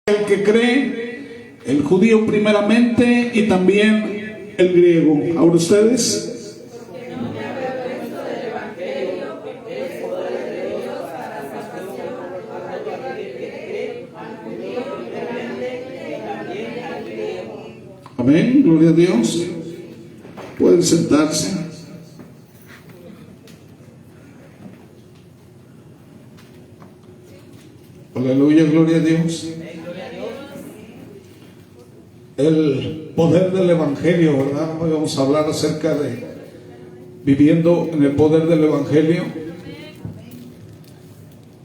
El que cree, el judío primeramente y también el griego. Ahora ustedes. Amén, gloria a Dios. Pueden sentarse. Aleluya, gloria a Dios. El poder del Evangelio, ¿verdad? Hoy vamos a hablar acerca de viviendo en el poder del Evangelio.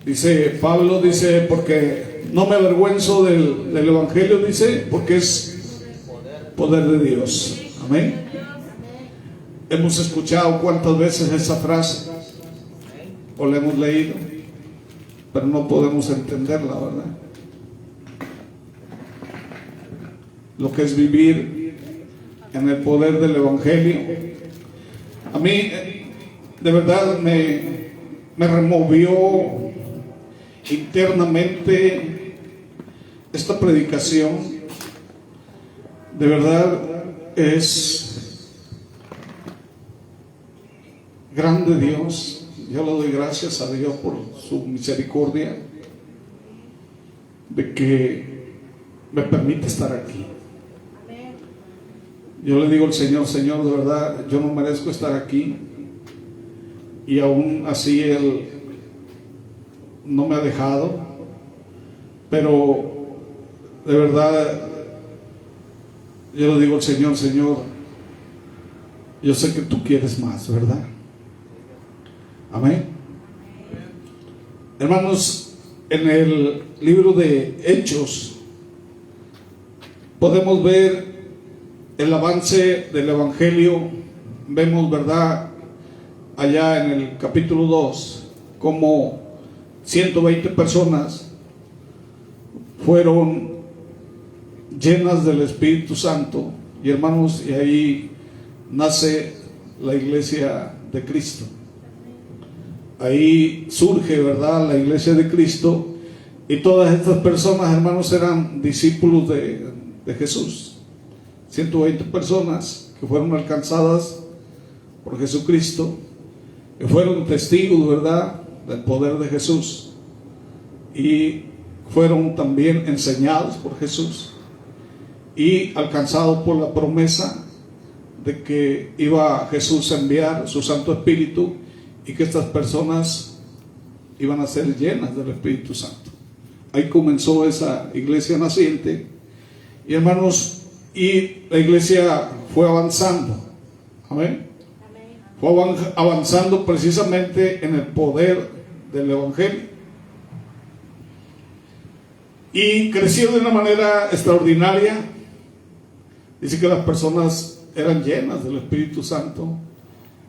Dice Pablo, dice, porque no me avergüenzo del Evangelio, dice, porque es poder de Dios. Amén. Hemos escuchado cuántas veces esa frase, o la hemos leído, pero no podemos entenderla, ¿verdad? Lo que es vivir en el poder del Evangelio. A mí, de verdad, me removió internamente esta predicación. De verdad, es grande Dios. Yo le doy gracias a Dios por su misericordia de que me permite estar aquí. Yo le digo al Señor, Señor, de verdad, yo no merezco estar aquí, y aún así Él no me ha dejado, pero de verdad, yo le digo al Señor, Señor, yo sé que tú quieres más, ¿verdad? Amén. Hermanos, en el libro de Hechos podemos ver el avance del Evangelio. Vemos, ¿verdad?, allá en el capítulo 2, como 120 personas fueron llenas del Espíritu Santo. Y hermanos, y ahí nace la iglesia de Cristo. Ahí surge, ¿verdad?, la iglesia de Cristo. Y todas estas personas, hermanos, eran discípulos de Jesús. 120 personas que fueron alcanzadas por Jesucristo, que fueron testigos, ¿verdad?, del poder de Jesús, y fueron también enseñados por Jesús y alcanzados por la promesa de que iba Jesús a enviar su Santo Espíritu y que estas personas iban a ser llenas del Espíritu Santo. Ahí comenzó esa iglesia naciente. Y hermanos, y la iglesia fue avanzando. Amén. Fue avanzando precisamente en el poder del Evangelio, y creció de una manera extraordinaria. Dice que las personas eran llenas del Espíritu Santo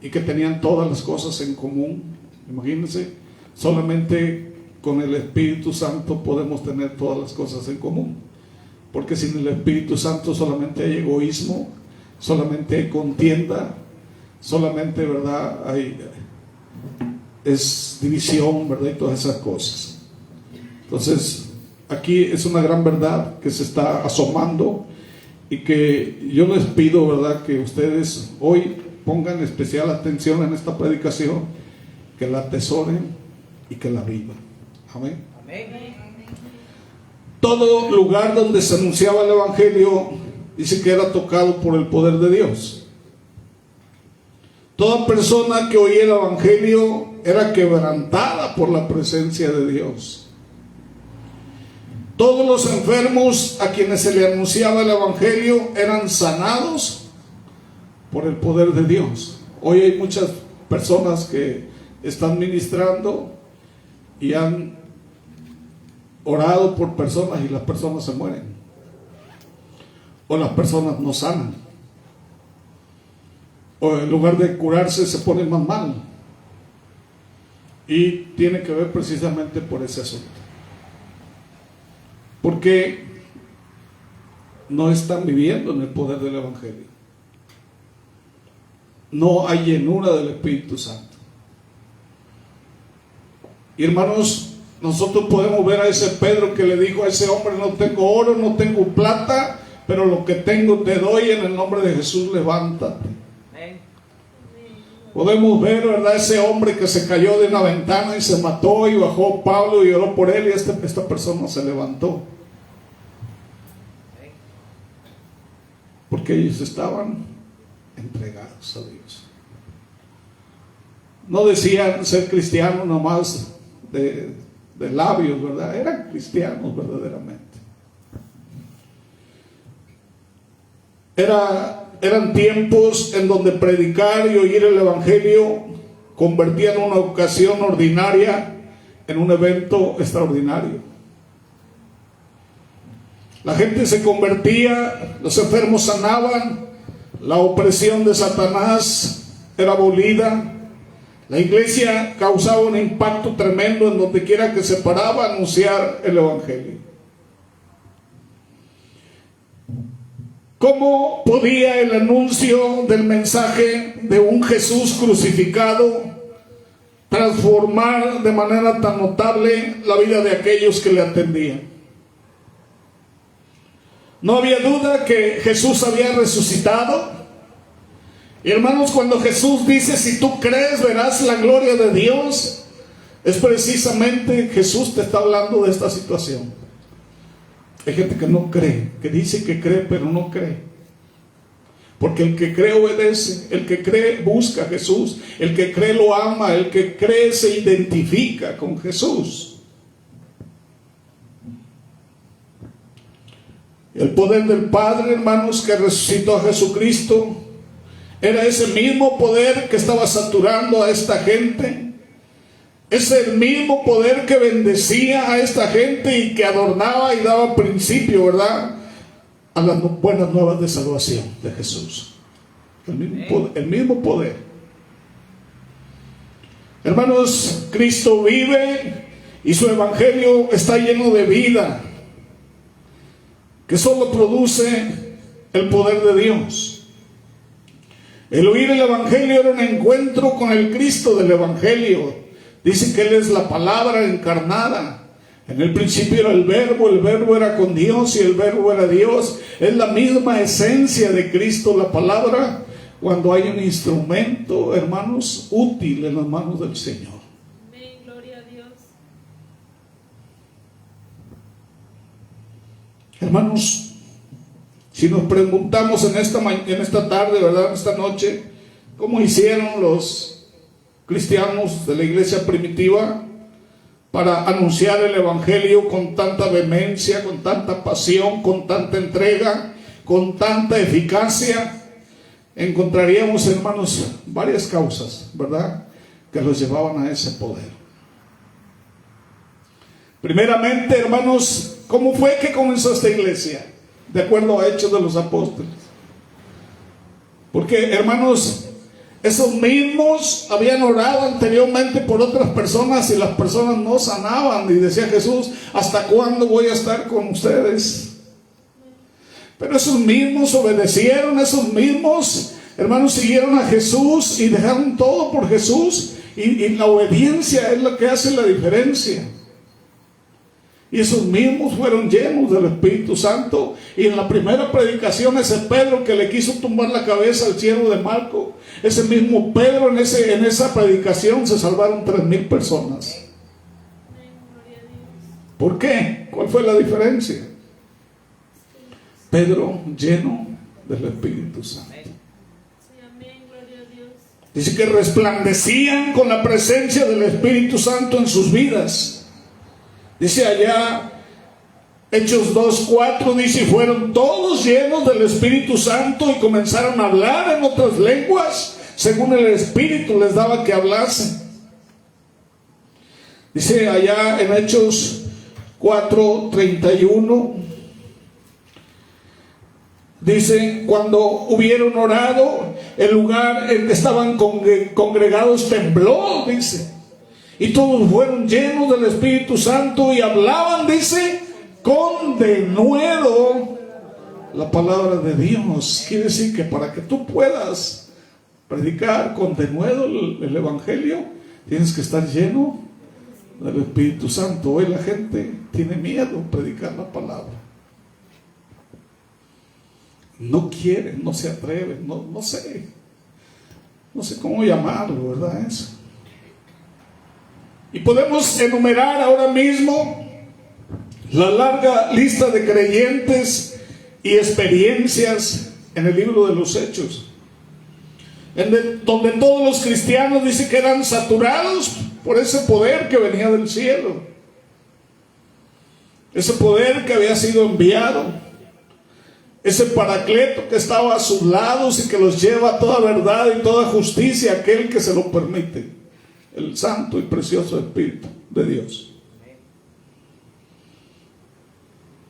y que tenían todas las cosas en común. Imagínense, solamente con el Espíritu Santo podemos tener todas las cosas en común, porque sin el Espíritu Santo solamente hay egoísmo, solamente hay contienda, solamente, ¿verdad?, es división, ¿verdad?, y todas esas cosas. Entonces, aquí es una gran verdad que se está asomando, y que yo les pido, ¿verdad?, que ustedes hoy pongan especial atención en esta predicación, que la atesoren y que la vivan. Amén. Amén. Todo lugar donde se anunciaba el Evangelio, dice que era tocado por el poder de Dios. Toda persona que oía el Evangelio era quebrantada por la presencia de Dios. Todos los enfermos a quienes se le anunciaba el Evangelio eran sanados por el poder de Dios. Hoy hay muchas personas que están ministrando y han orado por personas, y las personas se mueren, o las personas no sanan, o en lugar de curarse se ponen más mal, y tiene que ver precisamente por ese asunto, porque no están viviendo en el poder del Evangelio. No hay llenura del Espíritu Santo. Y hermanos, nosotros podemos ver a ese Pedro que le dijo a ese hombre: no tengo oro, no tengo plata, pero lo que tengo te doy, en el nombre de Jesús levántate. Podemos ver, ¿verdad?, ese hombre que se cayó de una ventana y se mató, y bajó Pablo y oró por él, y esta persona se levantó. Porque ellos estaban entregados a Dios. No decían ser cristianos nomás de labios, ¿verdad? Eran cristianos verdaderamente. Eran tiempos en donde predicar y oír el evangelio convertían una ocasión ordinaria en un evento extraordinario. La gente se convertía, los enfermos sanaban, la opresión de Satanás era abolida. La iglesia causaba un impacto tremendo en donde quiera que se paraba a anunciar el evangelio. ¿Cómo podía el anuncio del mensaje de un Jesús crucificado transformar de manera tan notable la vida de aquellos que le atendían? No había duda que Jesús había resucitado. Y hermanos, cuando Jesús dice: si tú crees, verás la gloria de Dios, es precisamente Jesús te está hablando de esta situación. Hay gente que no cree, que dice que cree, pero no cree. Porque el que cree obedece, el que cree busca a Jesús, el que cree lo ama, el que cree se identifica con Jesús. El poder del Padre, hermanos, que resucitó a Jesucristo, era ese mismo poder que estaba saturando a esta gente. Es el mismo poder que bendecía a esta gente y que adornaba y daba principio, ¿verdad?, a las buenas nuevas de salvación de Jesús. El mismo poder. Hermanos, Cristo vive y su evangelio está lleno de vida, que solo produce el poder de Dios. El oír el evangelio era un encuentro con el Cristo del evangelio. Dice que Él es la palabra encarnada. En el principio era el verbo era con Dios y el verbo era Dios. Es la misma esencia de Cristo, la palabra, cuando hay un instrumento, hermanos, útil en las manos del Señor. Amén, gloria a Dios. Hermanos, si nos preguntamos en esta tarde, ¿verdad?, en esta noche, ¿cómo hicieron los cristianos de la iglesia primitiva para anunciar el evangelio con tanta vehemencia, con tanta pasión, con tanta entrega, con tanta eficacia? Encontraríamos, hermanos, varias causas, ¿verdad?, que los llevaban a ese poder. Primeramente, hermanos, ¿cómo fue que comenzó esta iglesia? De acuerdo a Hechos de los Apóstoles. Porque, hermanos, esos mismos habían orado anteriormente por otras personas y las personas no sanaban. Y decía Jesús: ¿hasta cuándo voy a estar con ustedes? Pero esos mismos obedecieron, esos mismos, hermanos, siguieron a Jesús y dejaron todo por Jesús. Y la obediencia es lo que hace la diferencia. Y esos mismos fueron llenos del Espíritu Santo. Y en la primera predicación, ese Pedro que le quiso tumbar la cabeza al siervo de Marco, ese mismo Pedro, en esa predicación se salvaron 3,000 personas. ¿Por qué? ¿Cuál fue la diferencia? Pedro lleno del Espíritu Santo. Dice que resplandecían con la presencia del Espíritu Santo en sus vidas. Dice allá Hechos 2:4, dice: fueron todos llenos del Espíritu Santo y comenzaron a hablar en otras lenguas según el Espíritu les daba que hablasen. Dice allá en Hechos 4:31, dice: cuando hubieron orado, el lugar en que estaban congregados tembló, dice, y todos fueron llenos del Espíritu Santo y hablaban, dice, con denuedo la palabra de Dios. Quiere decir que para que tú puedas predicar con denuedo el evangelio, tienes que estar lleno del Espíritu Santo. Hoy la gente tiene miedo de predicar la palabra. No quiere, no se atreve, no sé cómo llamarlo, ¿verdad? Eso. Y podemos enumerar ahora mismo la larga lista de creyentes y experiencias en el libro de los Hechos, donde todos los cristianos dicen que eran saturados por ese poder que venía del cielo, ese poder que había sido enviado, ese paracleto que estaba a sus lados y que los lleva a toda verdad y toda justicia, aquel que se lo permite, el santo y precioso Espíritu de Dios.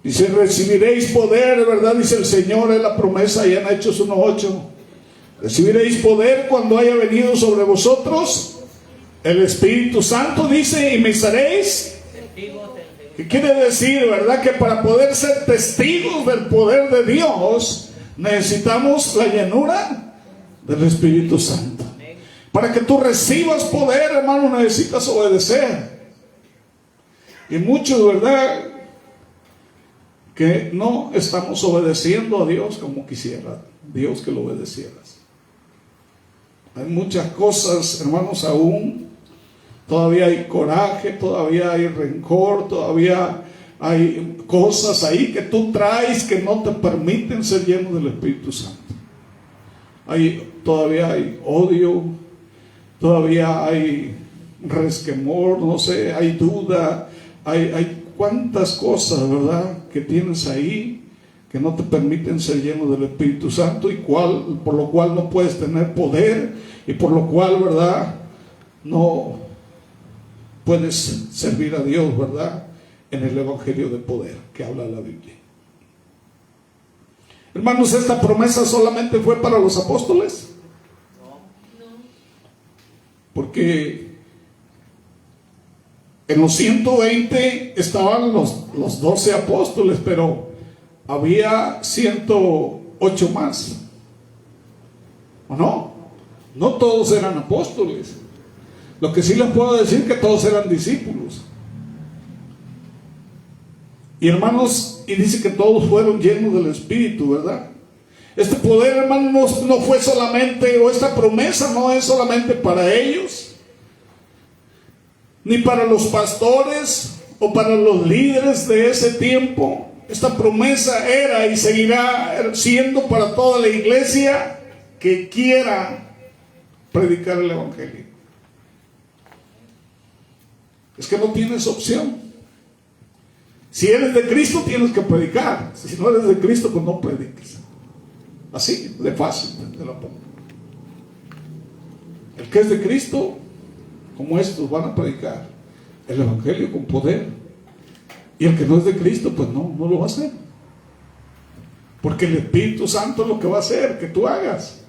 Dice: recibiréis poder, ¿verdad? Dice el Señor, es la promesa allá en Hechos 1:8. Recibiréis poder cuando haya venido sobre vosotros el Espíritu Santo, dice, y me seréis. ¿Qué quiere decir, verdad? Que para poder ser testigos del poder de Dios necesitamos la llenura del Espíritu Santo. Para que tú recibas poder, hermano, necesitas obedecer. Y muchos, ¿verdad?, que no estamos obedeciendo a Dios como quisiera Dios que lo obedecieras. Hay muchas cosas, hermanos, aún. Todavía hay coraje, todavía hay rencor, todavía hay cosas ahí que tú traes que no te permiten ser lleno del Espíritu Santo. Todavía hay odio, todavía hay resquemor, no sé, hay duda, hay cuántas cosas, ¿verdad?, que tienes ahí que no te permiten ser lleno del Espíritu Santo, y por lo cual no puedes tener poder, y por lo cual, ¿verdad?, no puedes servir a Dios, ¿verdad?, en el Evangelio de poder que habla la Biblia. Hermanos, ¿esta promesa solamente fue para los apóstoles? No. Porque en los 120 estaban los 12 apóstoles, pero había 108 más. ¿O no? No todos eran apóstoles. Lo que sí les puedo decir es que todos eran discípulos. Y hermanos, y dice que todos fueron llenos del Espíritu, ¿verdad? Este poder, hermanos, no fue solamente, o esta promesa no es solamente para ellos, ni para los pastores o para los líderes de ese tiempo. Esta promesa era y seguirá siendo para toda la iglesia que quiera predicar el Evangelio. Es que no tienes opción. Si eres de Cristo, tienes que predicar. Si no eres de Cristo, pues no prediques. Así de fácil te lo pongo. El que es de Cristo, como estos, van a predicar el Evangelio con poder. Y el que no es de Cristo, pues no lo va a hacer. Porque el Espíritu Santo es lo que va a hacer que tú hagas.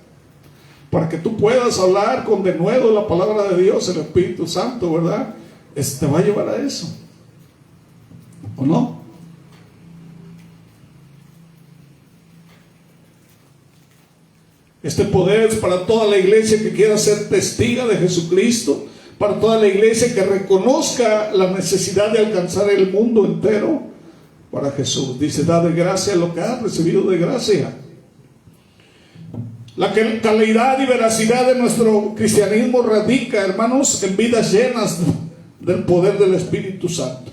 Para que tú puedas hablar con denuedo la palabra de Dios, el Espíritu Santo, ¿verdad?, te va a llevar a eso. ¿O no? Este poder es para toda la iglesia que quiera ser testiga de Jesucristo, para toda la iglesia que reconozca la necesidad de alcanzar el mundo entero para Jesús. Dice: da de gracia lo que has recibido de gracia. La calidad y veracidad de nuestro cristianismo radica, hermanos, en vidas llenas del poder del Espíritu Santo.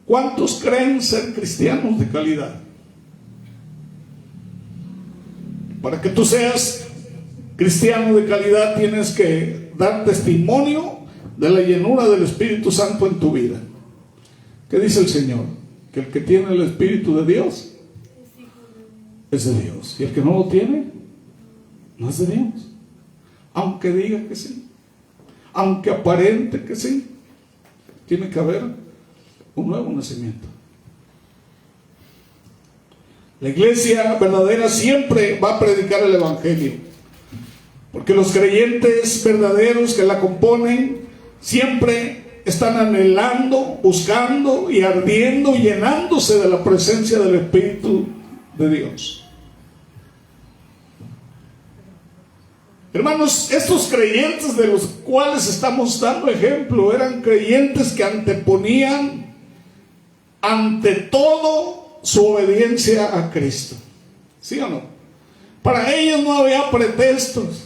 ¿Cuántos creen ser cristianos de calidad? Para que tú seas cristiano de calidad, tienes que dar testimonio de la llenura del Espíritu Santo en tu vida. ¿Qué dice el Señor? Que el que tiene el Espíritu de Dios es de Dios, y el que no lo tiene no es de Dios, aunque diga que sí, aunque aparente que sí. Tiene que haber un nuevo nacimiento. La iglesia verdadera siempre va a predicar el Evangelio, porque los creyentes verdaderos que la componen siempre están anhelando, buscando y ardiendo y llenándose de la presencia del Espíritu de Dios. Hermanos, estos creyentes de los cuales estamos dando ejemplo eran creyentes que anteponían ante todo su obediencia a Cristo. ¿Sí o no? Para ellos no había pretextos.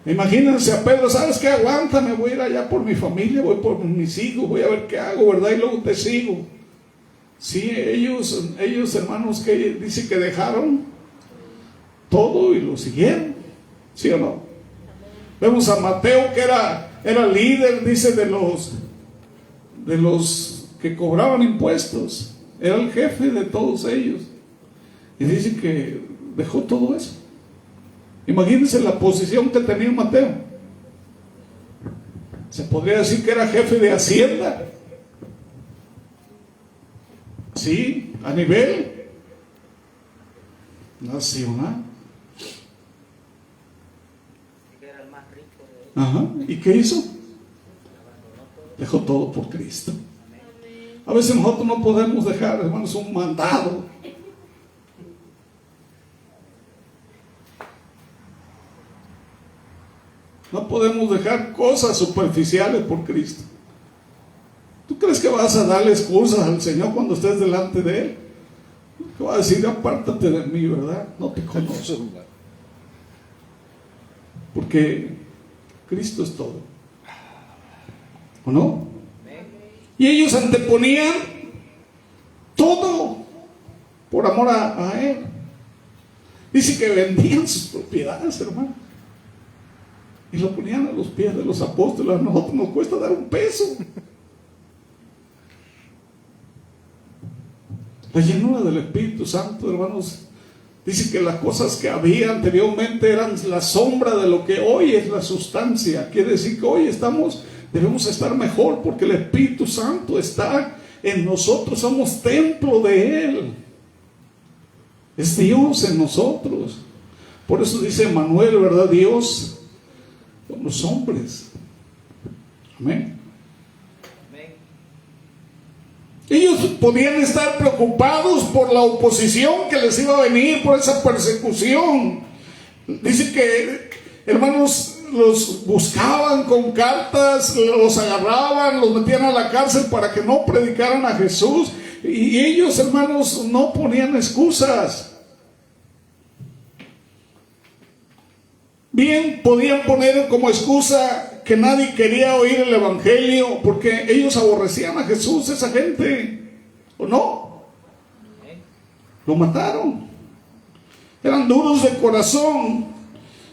Imagínense a Pedro: ¿sabes qué? Aguántame, voy a ir allá por mi familia, voy por mis hijos, voy a ver qué hago, ¿verdad? Y luego te sigo. Sí, ellos hermanos, que dice que dejaron todo y lo siguieron. ¿Sí o no? Vemos a Mateo, que era líder, dice, de los que cobraban impuestos. Era el jefe de todos ellos. Y dice que dejó todo eso. Imagínense la posición que tenía Mateo. Se podría decir que era jefe de Hacienda. Sí, a nivel nacional. Ajá. ¿Y qué hizo? Dejó todo por Cristo. A veces nosotros no podemos dejar, hermanos, un mandado. No podemos dejar cosas superficiales por Cristo. ¿Tú crees que vas a darle excusas al Señor cuando estés delante de Él? Que va a decir: apártate de mí, ¿verdad? No te conozco. Porque Cristo es todo. ¿O no? Y ellos anteponían todo por amor a Él. Dice que vendían sus propiedades, hermano, y lo ponían a los pies de los apóstoles. A nosotros nos cuesta dar un peso. La llenura del Espíritu Santo, hermanos, dice que las cosas que había anteriormente eran la sombra de lo que hoy es la sustancia. Quiere decir que hoy debemos estar mejor, porque el Espíritu Santo está en nosotros. Somos templo de Él. Es Dios en nosotros. Por eso dice Manuel, ¿verdad? Dios con los hombres. Amén. Ellos podían estar preocupados por la oposición que les iba a venir, por esa persecución. Dice que, hermanos, los buscaban con cartas, los agarraban, los metían a la cárcel para que no predicaran a Jesús. Y ellos, hermanos, no ponían excusas. Bien, podían poner como excusa que nadie quería oír el Evangelio, porque ellos aborrecían a Jesús, esa gente. ¿O no? Lo mataron. Eran duros de corazón.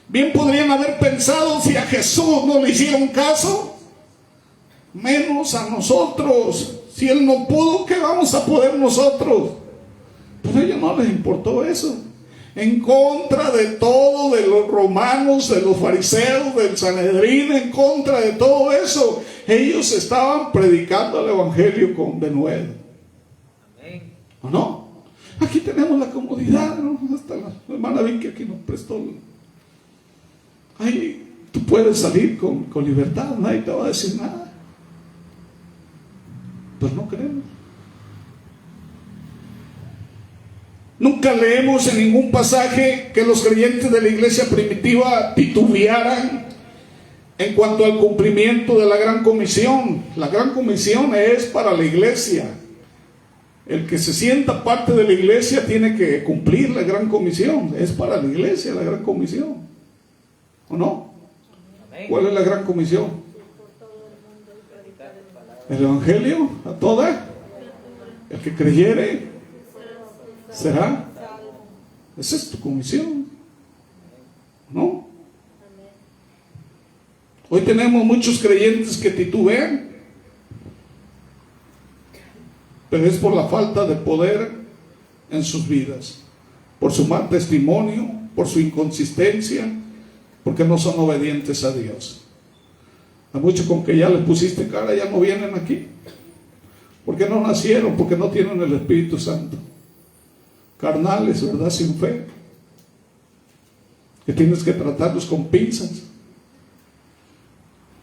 Bien podrían haber pensado: si a Jesús no le hicieron caso, menos a nosotros. Si Él no pudo, ¿qué vamos a poder nosotros? Pero a ellos no les importó eso. En contra de todo, de los romanos, de los fariseos, del Sanedrín, en contra de todo eso, ellos estaban predicando el Evangelio con denuedo. ¿O no? Aquí tenemos la comodidad, ¿no? Hasta la hermana Vicky aquí nos prestó. Ay, tú puedes salir con libertad, nadie te va a decir nada. Pues no creemos. Nunca leemos en ningún pasaje que los creyentes de la iglesia primitiva titubearan en cuanto al cumplimiento de la gran comisión. La gran comisión es para la iglesia. El que se sienta parte de la iglesia tiene que cumplir la gran comisión. Es para la iglesia la gran comisión. ¿O no? ¿Cuál es la gran comisión? El Evangelio a toda. El que creyere será. Esa es tu comisión, ¿no? Hoy tenemos muchos creyentes que titubean, pero es por la falta de poder en sus vidas, por su mal testimonio, por su inconsistencia, porque no son obedientes a Dios. A muchos con que ya les pusiste cara ya no vienen aquí, porque no nacieron, porque no tienen el Espíritu Santo. Carnales, ¿verdad? Sin fe, que tienes que tratarlos con pinzas.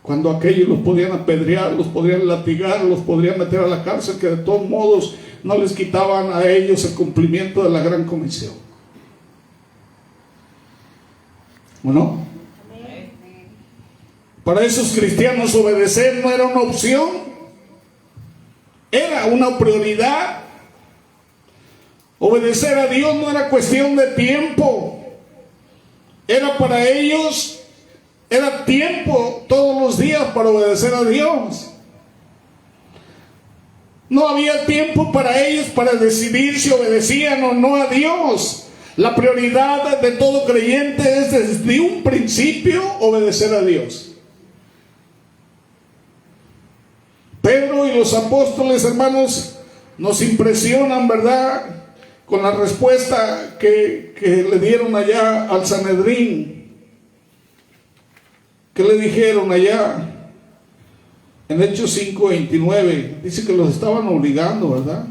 Cuando aquellos los podían apedrear, los podían latigar, los podían meter a la cárcel, que de todos modos no les quitaban a ellos el cumplimiento de la gran comisión. ¿O no? Para esos cristianos obedecer no era una opción, era una prioridad. Obedecer a Dios no era cuestión de tiempo, era para ellos, era tiempo todos los días para obedecer a Dios. No había tiempo para ellos para decidir si obedecían o no a Dios. La prioridad de todo creyente es desde un principio obedecer a Dios. Pedro y los apóstoles, hermanos, nos impresionan, ¿verdad?, con la respuesta que le dieron allá al Sanedrín. ¿Qué le dijeron allá? En Hechos 5:29, dice que los estaban obligando, ¿verdad?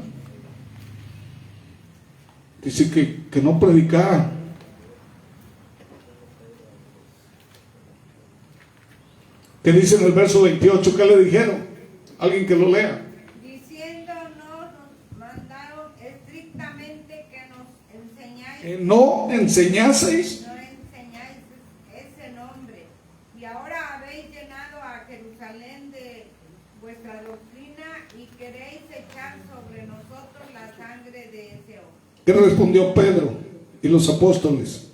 Dice que no predicaran. ¿Qué dice en el verso 28? ¿Qué le dijeron? Alguien que lo lea. Diciendo, no nos mandaron estrictamente que nos enseñáis. Que no enseñaseis. No enseñáis ese nombre. Y ahora habéis llenado a Jerusalén de vuestra doctrina y queréis echar sobre nosotros la sangre de ese hombre. ¿Qué respondió Pedro y los apóstoles?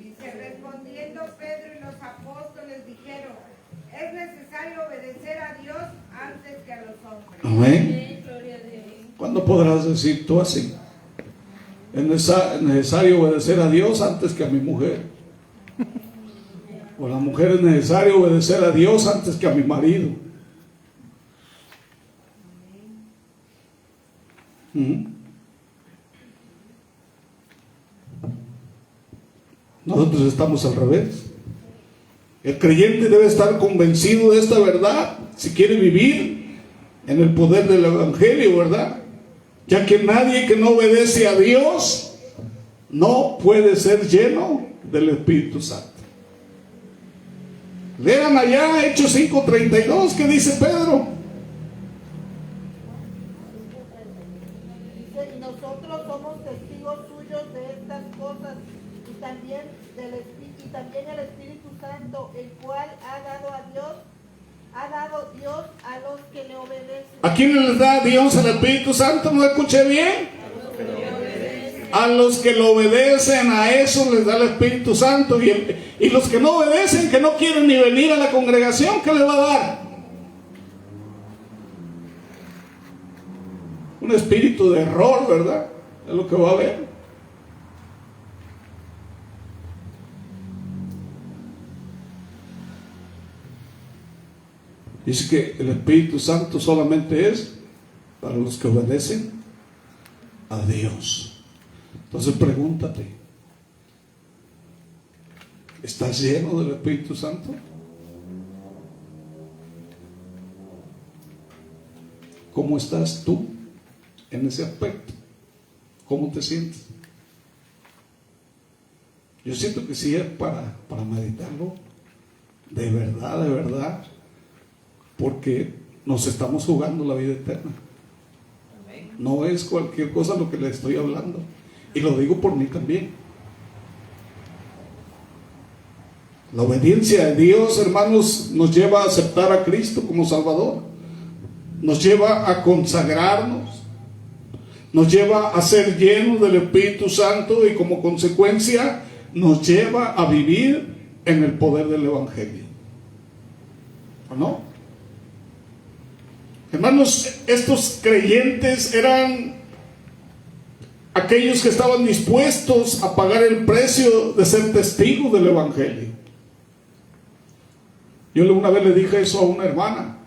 Dice, respondiendo Pedro y los apóstoles dijeron, es necesario obedecer a Dios antes que a los hombres. Amén. Gloria a Dios. ¿Cuándo podrás decir tú así? Es necesario obedecer a Dios antes que a mi mujer. O a la mujer es necesario obedecer a Dios antes que a mi marido. Nosotros estamos al revés. El creyente debe estar convencido de esta verdad si quiere vivir en el poder del Evangelio, ¿verdad? Ya que nadie que no obedece a Dios no puede ser lleno del Espíritu Santo. Lean allá Hechos 5:32, ¿qué dice Pedro? Dice, y nosotros somos testigos suyos de estas cosas, y también el Espíritu Santo, el cual ha dado Dios a los que le obedecen. ¿A quién les da Dios el Espíritu Santo? ¿No escuché bien? A los que lo obedecen, a eso les da el Espíritu Santo. Y los que no obedecen, que no quieren ni venir a la congregación, ¿qué les va a dar? Un espíritu de error, ¿verdad? Es lo que va a haber. Dice que el Espíritu Santo solamente es para los que obedecen a Dios. Entonces pregúntate, ¿estás lleno del Espíritu Santo? ¿Cómo estás tú en ese aspecto? ¿Cómo te sientes? Yo siento que sí es para meditarlo de verdad, porque nos estamos jugando la vida eterna. No es cualquier cosa lo que le estoy hablando, y lo digo por mí también. La obediencia a Dios, hermanos, nos lleva a aceptar a Cristo como Salvador, nos lleva a consagrarnos, nos lleva a ser llenos del Espíritu Santo, y como consecuencia nos lleva a vivir en el poder del Evangelio. ¿O no? Hermanos, estos creyentes eran aquellos que estaban dispuestos a pagar el precio de ser testigos del Evangelio. Yo una vez le dije eso a una hermana,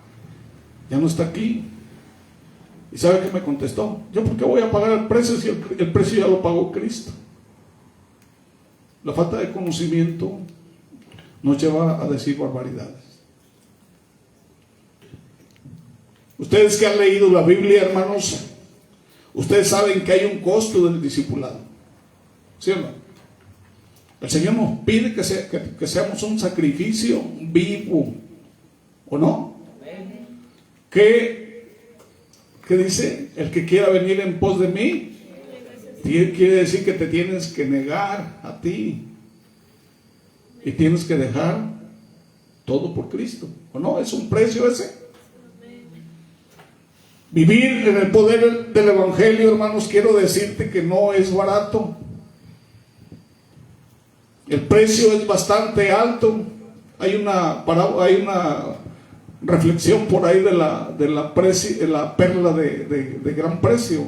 ya no está aquí, y ¿sabe qué me contestó? ¿Yo por qué voy a pagar el precio si el precio ya lo pagó Cristo? La falta de conocimiento nos lleva a decir barbaridades. Ustedes que han leído la Biblia, hermanos, ustedes saben que hay un costo del discipulado, ¿sí o no? El Señor nos pide que seamos un sacrificio vivo, ¿o no? ¿Qué dice? El que quiera venir en pos de mí, quiere decir que te tienes que negar a ti, y tienes que dejar todo por Cristo. ¿O no? ¿Es un precio ese? Vivir en el poder del Evangelio, hermanos, quiero decirte que no es barato. El precio es bastante alto. Hay una reflexión por ahí de la perla de gran precio.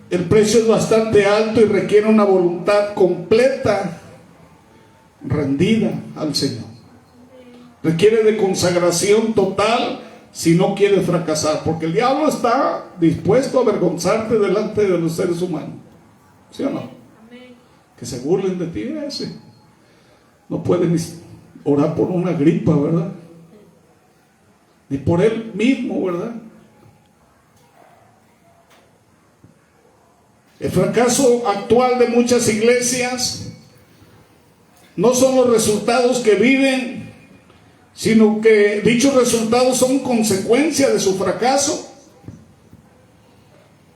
El precio es bastante alto y requiere una voluntad completa, rendida al Señor. Requiere de consagración total si no quiere fracasar, porque el diablo está dispuesto a avergonzarte delante de los seres humanos. ¿Sí o no? Amén. Que se burlen de ti, ese. No puede ni orar por una gripa, ¿verdad? Ni por él mismo, ¿verdad? El fracaso actual de muchas iglesias no son los resultados que viven, sino que dichos resultados son consecuencia de su fracaso.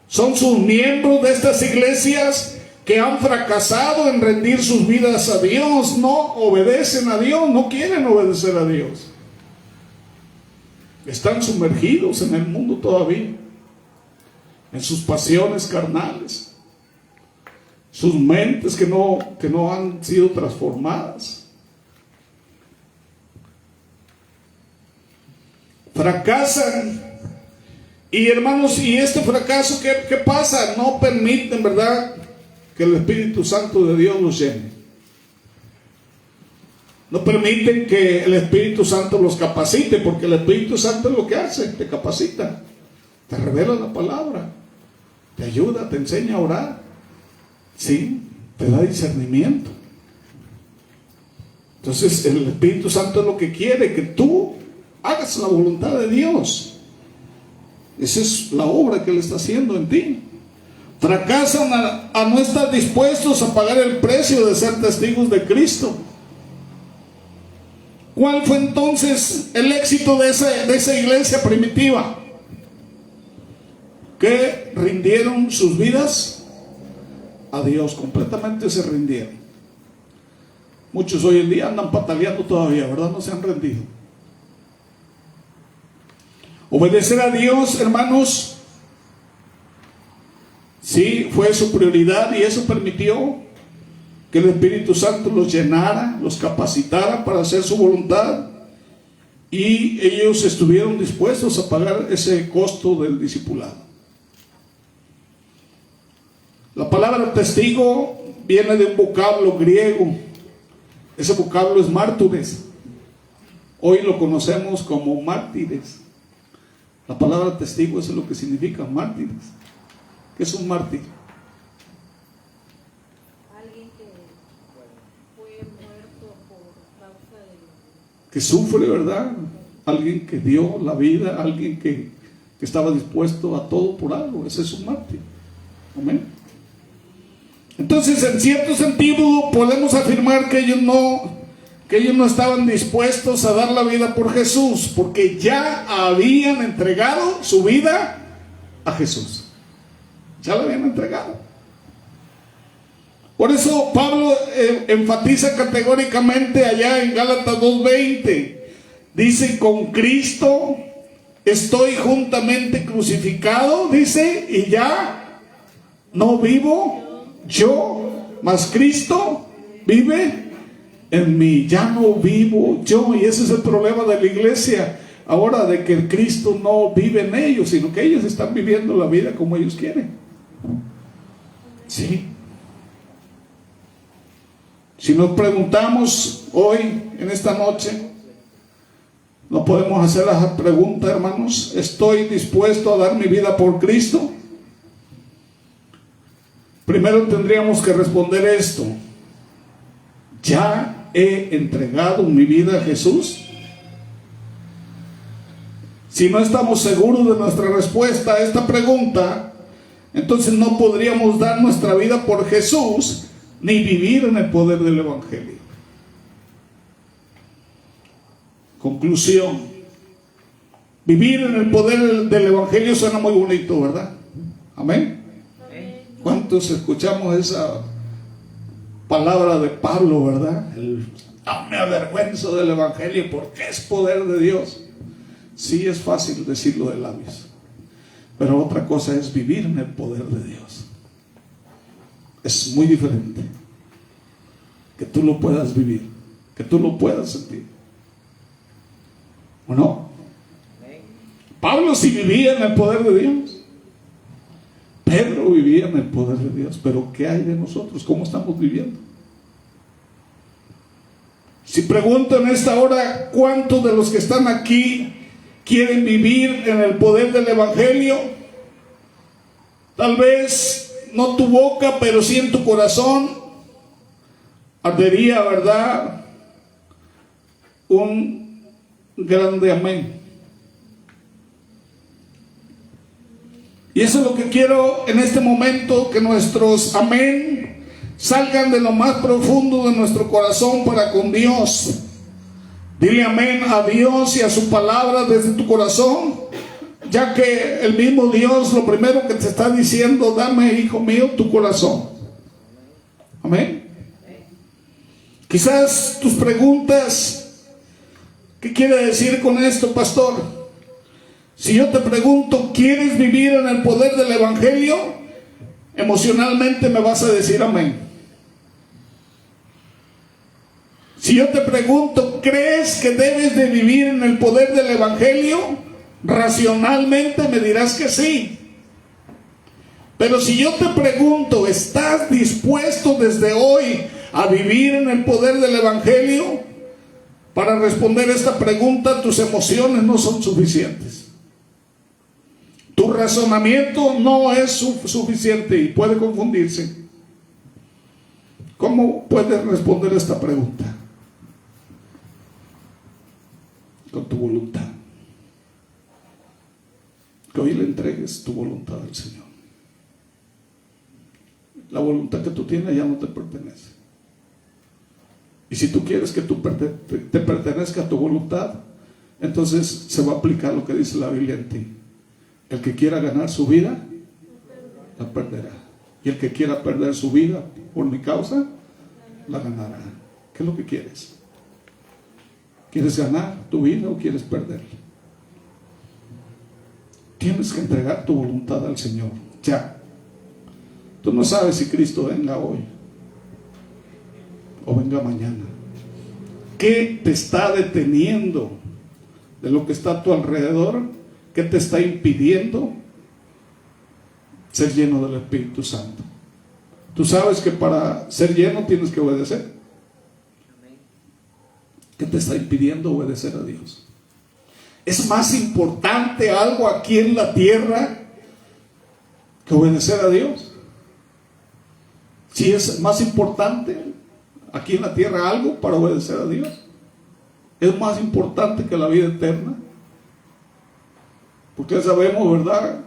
Son sus miembros de estas iglesias que han fracasado en rendir sus vidas a Dios, no obedecen a Dios, no quieren obedecer a Dios. Están sumergidos en el mundo todavía, en sus pasiones carnales, sus mentes que no han sido transformadas. Fracasan. Y hermanos, y este fracaso, ¿qué pasa? No permiten, ¿verdad?, que el Espíritu Santo de Dios los llene. No permiten que el Espíritu Santo los capacite, porque el Espíritu Santo es lo que hace, te capacita, te revela la palabra, te ayuda, te enseña a orar, sí, te da discernimiento. Entonces el Espíritu Santo es lo que quiere, que tú hagas la voluntad de Dios. Esa es la obra que Él está haciendo en ti. Fracasan a no estar dispuestos a pagar el precio de ser testigos de Cristo. ¿Cuál fue entonces el éxito de esa iglesia primitiva? Que rindieron sus vidas a Dios, completamente se rindieron. Muchos hoy en día andan pataleando todavía, ¿verdad? No se han rendido. Obedecer a Dios, hermanos, sí, fue su prioridad, y eso permitió que el Espíritu Santo los llenara, los capacitara para hacer su voluntad, y ellos estuvieron dispuestos a pagar ese costo del discipulado. La palabra testigo viene de un vocablo griego. Ese vocablo es mártires. Hoy lo conocemos como mártires. La palabra testigo, eso es lo que significa mártires. ¿Qué es un mártir? Alguien que fue muerto por causa de... Que sufre, ¿verdad? Alguien que dio la vida, alguien que estaba dispuesto a todo por algo. Ese es un mártir. Amén. Entonces, en cierto sentido, podemos afirmar que ellos no estaban dispuestos a dar la vida por Jesús, porque ya habían entregado su vida a Jesús. Ya la habían entregado. Por eso Pablo enfatiza categóricamente allá en Gálatas 2:20. Dice: con Cristo estoy juntamente crucificado, dice, y ya no vivo yo, mas Cristo vive en mí. Ya no vivo yo. Y ese es el problema de la iglesia ahora, de que Cristo no vive en ellos, sino que ellos están viviendo la vida como ellos quieren. Sí. Si nos preguntamos hoy, en esta noche, no podemos hacer la pregunta, hermanos: ¿estoy dispuesto a dar mi vida por Cristo? Primero tendríamos que responder esto: ¿ya he entregado mi vida a Jesús? Si no estamos seguros de nuestra respuesta a esta pregunta, entonces no podríamos dar nuestra vida por Jesús ni vivir en el poder del Evangelio. Conclusión: vivir en el poder del Evangelio suena muy bonito, ¿verdad? Amén. ¿Cuántos escuchamos esa palabra de Pablo, verdad? El No me avergüenzo del Evangelio porque es poder de Dios. Sí, es fácil decirlo de labios, pero otra cosa es vivir en el poder de Dios. Es muy diferente. Que tú lo puedas vivir, que tú lo puedas sentir. ¿O no? Pablo sí vivía en el poder de Dios. Pedro vivía en el poder de Dios. Pero ¿qué hay de nosotros? ¿Cómo estamos viviendo? Si pregunto en esta hora, ¿cuántos de los que están aquí quieren vivir en el poder del Evangelio? Tal vez no tu boca, pero sí en tu corazón ardería, ¿verdad?, un grande amén. Y eso es lo que quiero en este momento, que nuestros amén salgan de lo más profundo de nuestro corazón para con Dios. Dile amén a Dios y a su palabra desde tu corazón, ya que el mismo Dios lo primero que te está diciendo: dame, hijo mío, tu corazón. Amén. Quizás tus preguntas: ¿qué quiere decir con esto, pastor? Si yo te pregunto, ¿quieres vivir en el poder del Evangelio? Emocionalmente me vas a decir amén. Si yo te pregunto, ¿crees que debes de vivir en el poder del Evangelio? Racionalmente me dirás que sí. Pero si yo te pregunto, ¿estás dispuesto desde hoy a vivir en el poder del Evangelio? Para responder esta pregunta, tus emociones no son suficientes. Tu razonamiento no es suficiente y puede confundirse. ¿Cómo puedes responder esta pregunta? Con tu voluntad. Que hoy le entregues tu voluntad al Señor. La voluntad que tú tienes ya no te pertenece. Y si tú quieres que te pertenezca tu voluntad, entonces se va a aplicar lo que dice la Biblia en ti. El que quiera ganar su vida, la perderá. Y el que quiera perder su vida por mi causa, la ganará. ¿Qué es lo que quieres? ¿Quieres ganar tu vida o quieres perderla? Tienes que entregar tu voluntad al Señor, ya. Tú no sabes si Cristo venga hoy o venga mañana. ¿Qué te está deteniendo de lo que está a tu alrededor? ¿Qué te está impidiendo ser lleno del Espíritu Santo? Tú sabes que para ser lleno tienes que obedecer. ¿Qué te está impidiendo obedecer a Dios? ¿Es más importante algo aquí en la tierra que obedecer a Dios? Si es más importante aquí en la tierra algo para obedecer a Dios, es más importante que la vida eterna. Porque sabemos, ¿verdad?,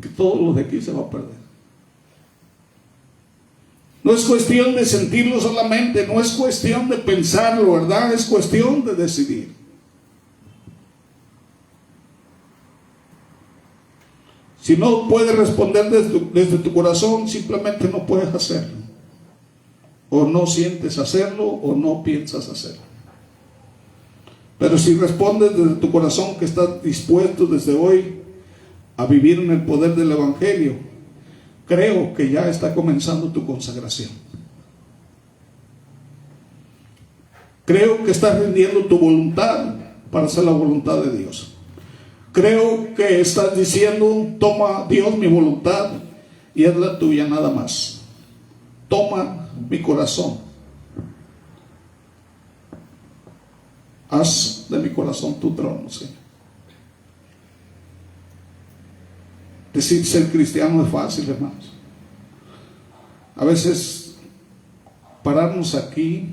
que todo lo de aquí se va a perder. No es cuestión de sentirlo solamente, no es cuestión de pensarlo, ¿verdad? Es cuestión de decidir. Si no puedes responder desde tu corazón, simplemente no puedes hacerlo. O no sientes hacerlo, o no piensas hacerlo. Pero si respondes desde tu corazón que estás dispuesto desde hoy a vivir en el poder del Evangelio, creo que ya está comenzando tu consagración. Creo que estás rindiendo tu voluntad para hacer la voluntad de Dios. Creo que estás diciendo: toma, Dios, mi voluntad y es la tuya nada más. Toma mi corazón. Haz de mi corazón tu trono, Señor. Decir ser cristiano es fácil, hermanos. A veces pararnos aquí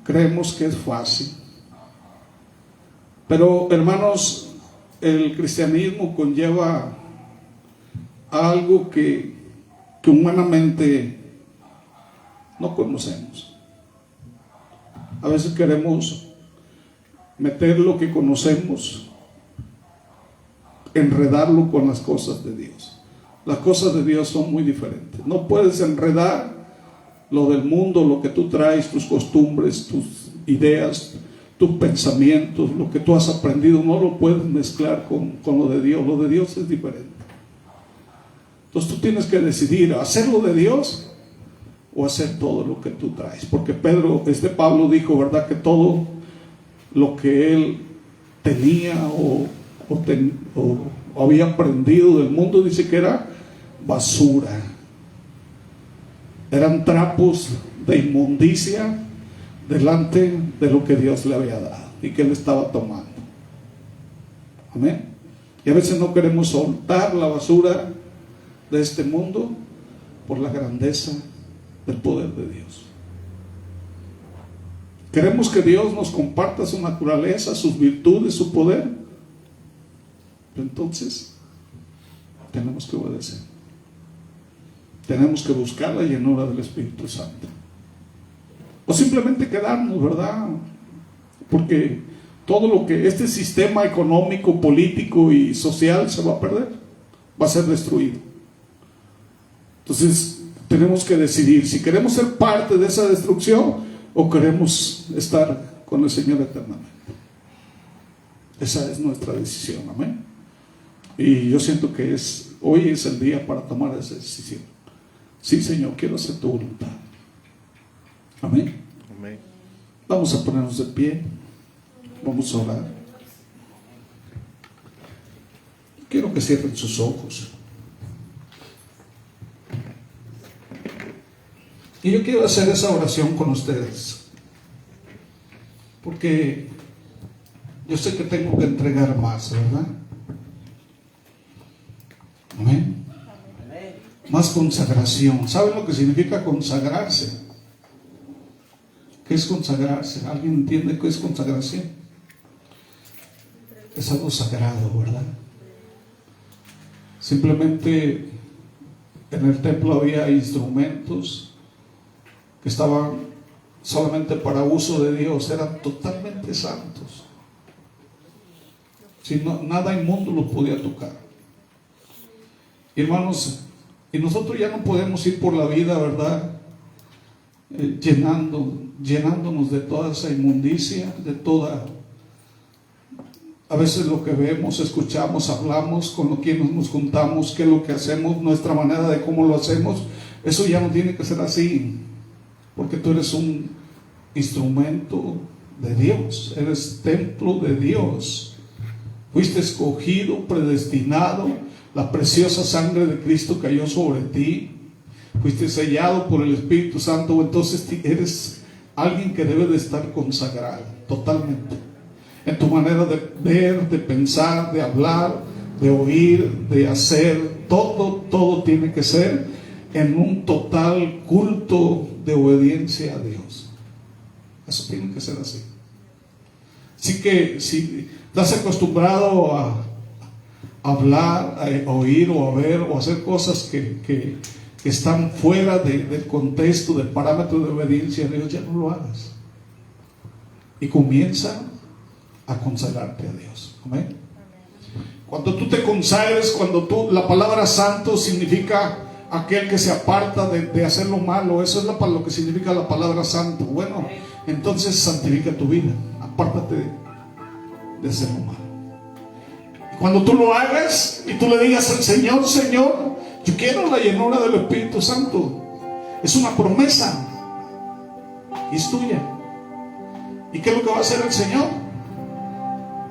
creemos que es fácil. Pero, hermanos, el cristianismo conlleva algo que humanamente no conocemos. A veces queremos meter lo que conocemos, enredarlo con las cosas de Dios. Las cosas de Dios son muy diferentes. No puedes enredar lo del mundo, lo que tú traes, tus costumbres, tus ideas, tus pensamientos, lo que tú has aprendido, no lo puedes mezclar con lo de Dios. Lo de Dios es diferente. Entonces tú tienes que decidir hacer lo de Dios o hacer todo lo que tú traes. Porque Pablo dijo, ¿verdad?, que todo lo que él tenía o había aprendido del mundo, dice que era basura. Eran trapos de inmundicia delante de lo que Dios le había dado y que él estaba tomando. Amén. Y a veces no queremos soltar la basura de este mundo por la grandeza del poder de Dios. Queremos que Dios nos comparta su naturaleza, sus virtudes, su poder. Entonces tenemos que obedecer. Tenemos que buscar la llenura del Espíritu Santo. O simplemente quedarnos, ¿verdad? Porque todo lo que este sistema económico, político y social se va a perder, va a ser destruido. Entonces tenemos que decidir si queremos ser parte de esa destrucción o queremos estar con el Señor eternamente. Esa es nuestra decisión, amén. Y yo siento que hoy es el día para tomar esa decisión. Sí, Señor, quiero hacer tu voluntad. Amén. Amén. Vamos a ponernos de pie. Vamos a orar. Quiero que cierren sus ojos. Y yo quiero hacer esa oración con ustedes. Porque yo sé que tengo que entregar más, ¿verdad? Amén. Más consagración. ¿Saben lo que significa consagrarse? ¿Qué es consagrarse? ¿Alguien entiende qué es consagración? Es algo sagrado, ¿verdad? Simplemente en el templo había instrumentos que estaban solamente para uso de Dios, eran totalmente santos. Si no, nada inmundo los podía tocar. Hermanos, y nosotros ya no podemos ir por la vida, ¿verdad? Llenándonos de toda esa inmundicia, de toda, a veces lo que vemos, escuchamos, hablamos, con lo que nos juntamos, qué es lo que hacemos, nuestra manera de cómo lo hacemos. Eso ya no tiene que ser así, porque tú eres un instrumento de Dios, eres templo de Dios, fuiste escogido, predestinado. La preciosa sangre de Cristo cayó sobre ti, fuiste sellado por el Espíritu Santo. Entonces eres alguien que debe de estar consagrado totalmente en tu manera de ver, de pensar, de hablar, de oír, de hacer. Todo tiene que ser en un total culto de obediencia a Dios. Eso tiene que ser así. Así que si estás acostumbrado a hablar, a oír o a ver o a hacer cosas que están fuera del contexto, del parámetro de obediencia a Dios, ya no lo hagas. Y comienza a consagrarte a Dios. Amén. Cuando tú te consagres, la palabra santo significa aquel que se aparta de hacer lo malo. Eso es lo que significa la palabra santo. Bueno, entonces santifica tu vida, apártate de hacer lo malo. Cuando tú lo hagas y tú le digas al Señor, Señor, yo quiero la llenura del Espíritu Santo. Es una promesa y es tuya. ¿Y qué es lo que va a hacer el Señor?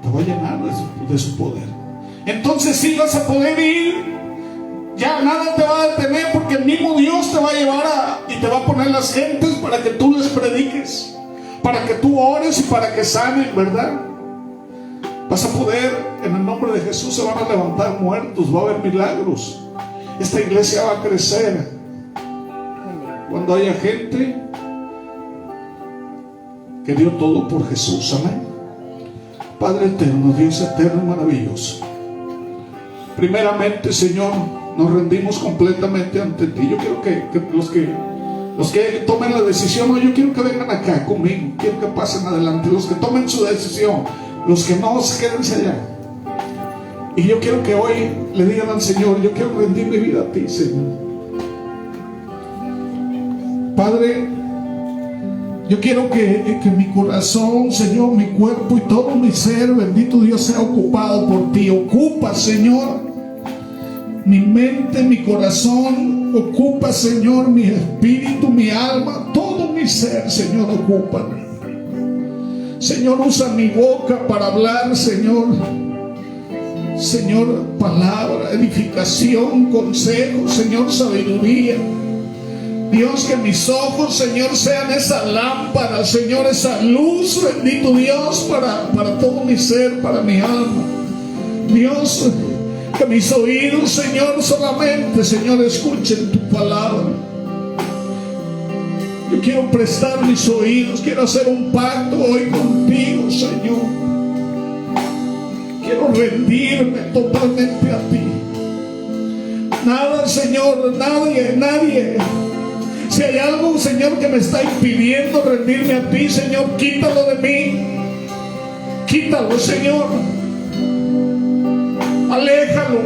Te va a llenar de su poder. Entonces sí vas a poder ir. Ya nada te va a detener, porque el mismo Dios te va a llevar y te va a poner las gentes para que tú les prediques, para que tú ores y para que sanen, ¿verdad? Vas a poder, en el nombre de Jesús se van a levantar muertos, va a haber milagros. Esta iglesia va a crecer cuando haya gente que dio todo por Jesús. Amén. Padre eterno, Dios eterno y maravilloso, primeramente, Señor, nos rendimos completamente ante ti. Yo quiero que los que tomen la decisión, yo quiero que vengan acá conmigo, quiero que pasen adelante. Los que tomen su decisión, los que no, quédense allá. Y yo quiero que hoy le digan al Señor, yo quiero rendir mi vida a ti, Señor. Padre, yo quiero que mi corazón, Señor, mi cuerpo y todo mi ser, bendito Dios, sea ocupado por ti. Ocupa, Señor, mi mente, mi corazón. Ocupa, Señor, mi espíritu, mi alma, todo mi ser, Señor, ocupa. Señor, usa mi boca para hablar, Señor. Señor, palabra, edificación, consejo, Señor, sabiduría. Dios, que mis ojos, Señor, sean esa lámpara, Señor, esa luz, bendito Dios, para todo mi ser, para mi alma. Dios, que mis oídos, Señor, solamente, Señor, escuchen tu palabra. Yo quiero prestar mis oídos, quiero hacer un pacto hoy contigo, Señor. Quiero rendirme totalmente a ti. Nada, Señor, nadie. Si hay algo, Señor, que me está impidiendo rendirme a ti, Señor, quítalo de mí. Quítalo, Señor. Aléjalo.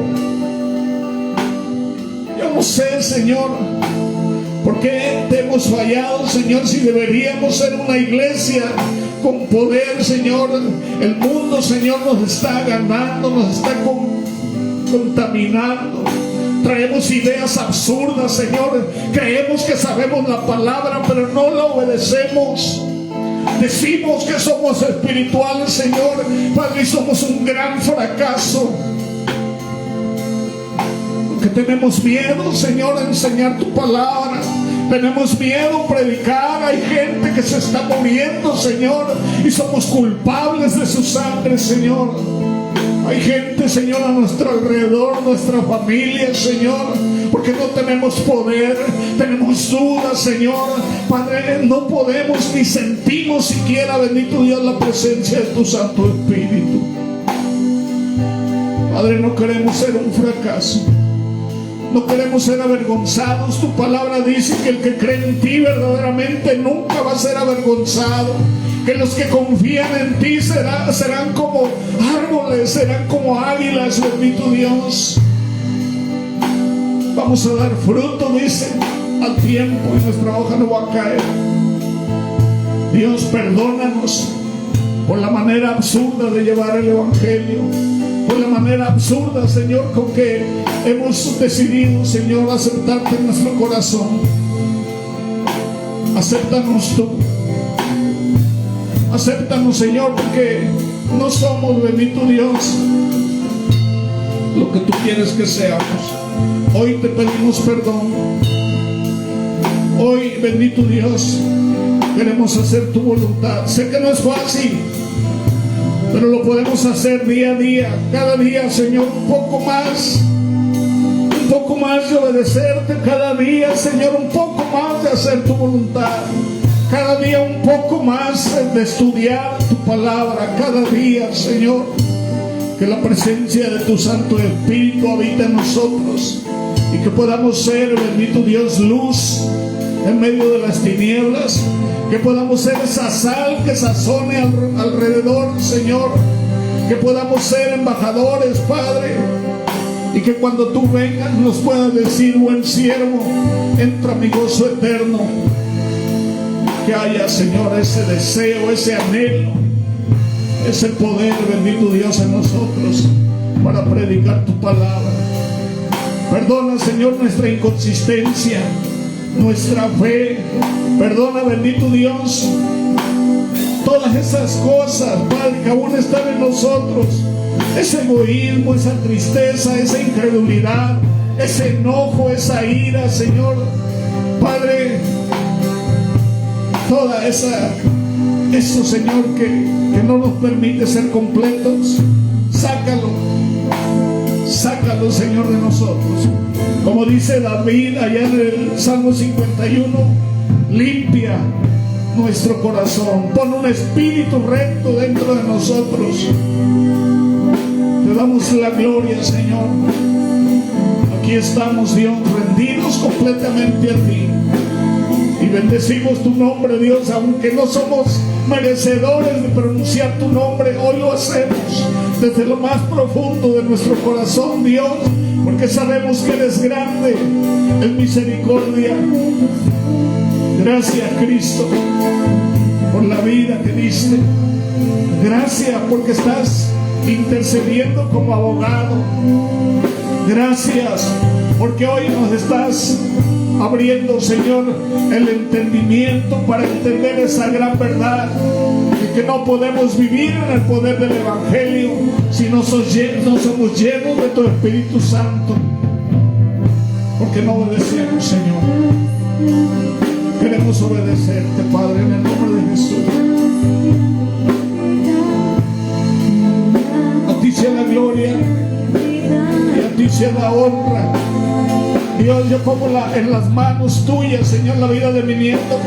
Yo no sé, Señor, por qué te hemos fallado, Señor, si deberíamos ser una iglesia con poder, Señor. El mundo, Señor, nos está ganando, nos está contaminando. Traemos ideas absurdas, Señor. Creemos que sabemos la palabra, pero no la obedecemos. Decimos que somos espirituales, Señor, Padre, y somos un gran fracaso. Porque tenemos miedo, Señor, a enseñar tu palabra. Tenemos miedo a predicar. Hay gente que se está muriendo, Señor, y somos culpables de su sangre, Señor. Hay gente, Señor, a nuestro alrededor, nuestra familia, Señor, porque no tenemos poder, tenemos dudas, Señor. Padre, no podemos ni sentimos siquiera, bendito Dios, la presencia de tu Santo Espíritu. Padre, no queremos ser un fracaso. No queremos ser avergonzados. Tu palabra dice que el que cree en ti verdaderamente nunca va a ser avergonzado. Que los que confían en ti serán como árboles, serán como águilas, bendito Dios. Vamos a dar fruto, dice, al tiempo, y nuestra hoja no va a caer. Dios, perdónanos por la manera absurda de llevar el Evangelio, por la manera absurda, Señor, con que hemos decidido, Señor, aceptarte en nuestro corazón. Acéptanos tú. Acéptanos, Señor, porque no somos, bendito Dios, lo que tú quieres que seamos. Hoy te pedimos perdón. Hoy, bendito Dios, queremos hacer tu voluntad. Sé que no es fácil, pero lo podemos hacer día a día, cada día, Señor, un poco más de obedecerte, cada día, Señor, un poco más de hacer tu voluntad. Cada día un poco más de estudiar tu palabra. Cada día, Señor, que la presencia de tu Santo Espíritu habita en nosotros y que podamos ser, bendito Dios, luz en medio de las tinieblas. Que podamos ser esa sal que sazone alrededor, Señor. Que podamos ser embajadores, Padre, y que cuando tú vengas nos puedas decir: buen siervo, entra a mi gozo eterno. Que haya, Señor, ese deseo, ese anhelo, ese poder, bendito Dios, en nosotros para predicar tu palabra. Perdona, Señor, nuestra inconsistencia, nuestra fe. Perdona, bendito Dios, todas esas cosas, Padre, que aún están en nosotros. Ese egoísmo, esa tristeza, esa incredulidad, ese enojo, esa ira, Señor. Padre, toda eso, Señor, que no nos permite ser completos, sácalo, Señor, de nosotros. Como dice David allá en el Salmo 51, limpia nuestro corazón, pon un espíritu recto dentro de nosotros. Te damos la gloria, Señor. Aquí estamos, Dios, rendidos completamente a ti. Y bendecimos tu nombre, Dios, aunque no somos merecedores de pronunciar tu nombre. Hoy lo hacemos desde lo más profundo de nuestro corazón, Dios, porque sabemos que eres grande en misericordia. Gracias, Cristo, por la vida que diste. Gracias porque estás intercediendo como abogado. Gracias porque hoy nos estás abriendo, Señor, el entendimiento para entender esa gran verdad de que no podemos vivir en el poder del Evangelio si no somos llenos de tu Espíritu Santo, porque no obedecemos, Señor. Queremos obedecerte, Padre, en el nombre de Jesús. A ti sea la gloria y a ti sea la honra. Dios, yo pongo en las manos tuyas, Señor, la vida de mi nieto.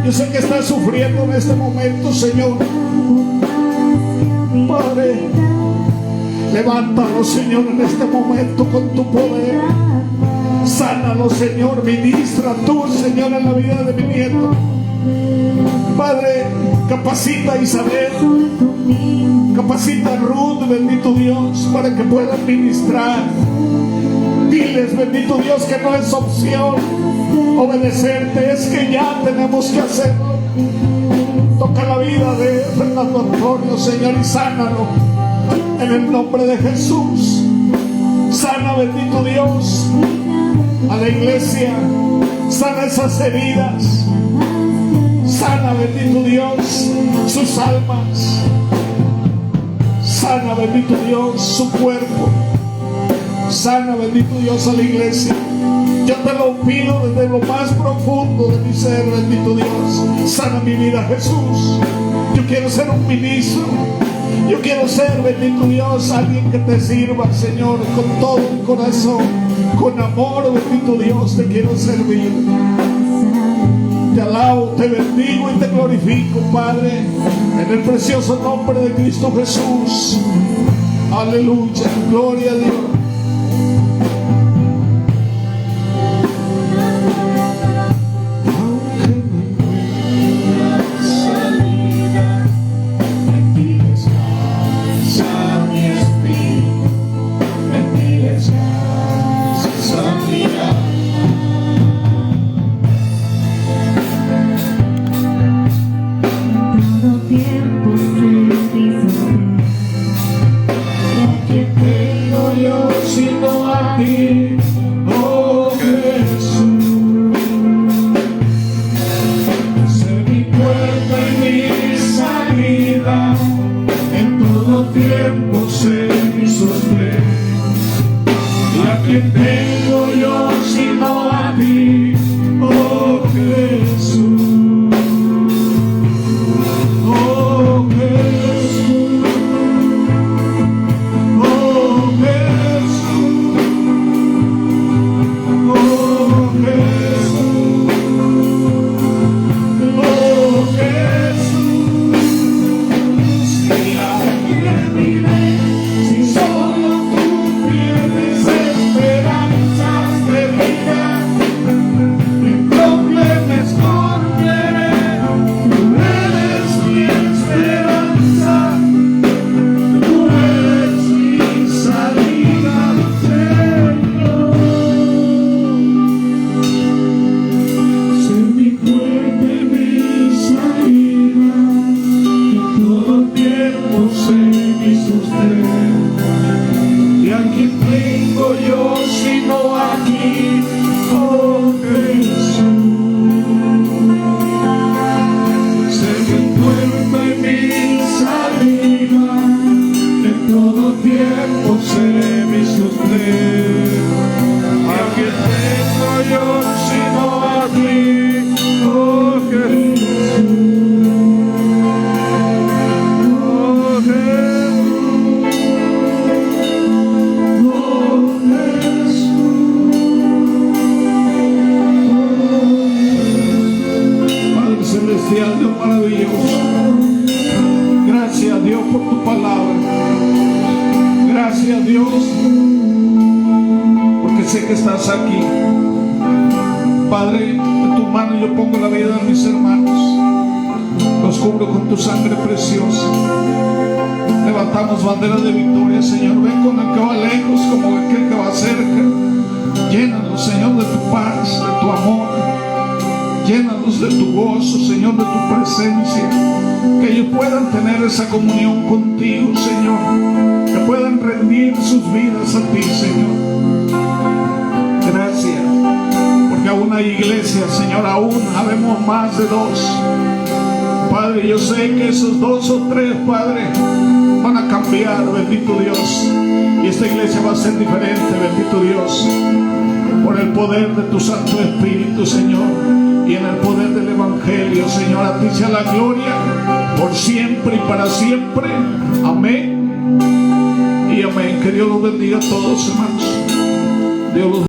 Yo sé que está sufriendo en este momento, Señor. Padre, levántalo, Señor, en este momento con tu poder. Sánalo, Señor. Ministra tú, Señor, en la vida de mi nieto. Padre, capacita a Isabel, capacita a Ruth, bendito Dios, para que puedan ministrar. Diles, bendito Dios, que no es opción obedecerte, es que ya tenemos que hacerlo. Toca la vida de Fernando Antonio, Señor, y sánalo en el nombre de Jesús. Sana, bendito Dios, a la iglesia. Sana esas heridas. Sana, bendito Dios, sus almas. Sana, bendito Dios, su cuerpo. Sana, bendito Dios, a la iglesia. Yo te lo pido desde lo más profundo de mi ser, bendito Dios. Sana mi vida, Jesús. Yo quiero ser un ministro. Yo quiero ser, bendito Dios, alguien que te sirva, Señor, con todo el corazón, con amor, bendito Dios, te quiero servir. Te alabo, te bendigo y te glorifico, Padre, en el precioso nombre de Cristo Jesús. Aleluya, gloria a Dios. llenos de tu gozo, Señor, de tu presencia, que ellos puedan tener esa comunión contigo, Señor, que puedan rendir sus vidas a ti, Señor. Gracias, porque aún hay iglesia, Señor, aún habemos más de 2. Padre, yo sé que esos 2 o 3, Padre, van a cambiar, bendito Dios, y esta iglesia va a ser diferente, bendito Dios, por el poder de tu Santo Espíritu, Señor, y en el poder del Evangelio, Señor. A ti sea la gloria por siempre y para siempre. Amén y amén. Que Dios los bendiga a todos, hermanos. Dios los